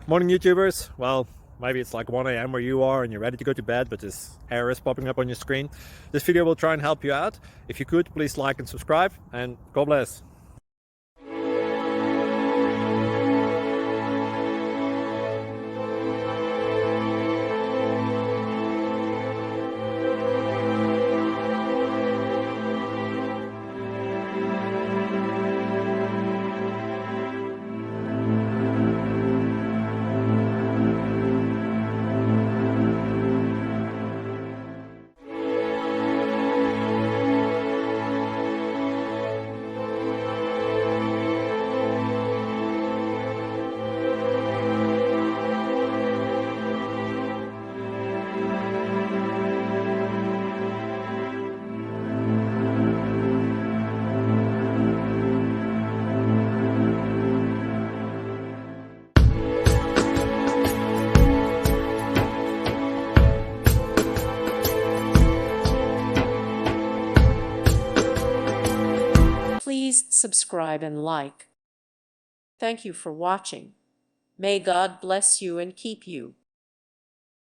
Morning YouTubers. Well, maybe it's like 1 a.m. where you are and you're ready to go to bed, but this error is popping up on your screen. This video will try and help you out. If you could, please like and subscribe, and God bless. Please subscribe and like. Thank you for watching. May God bless you and keep you.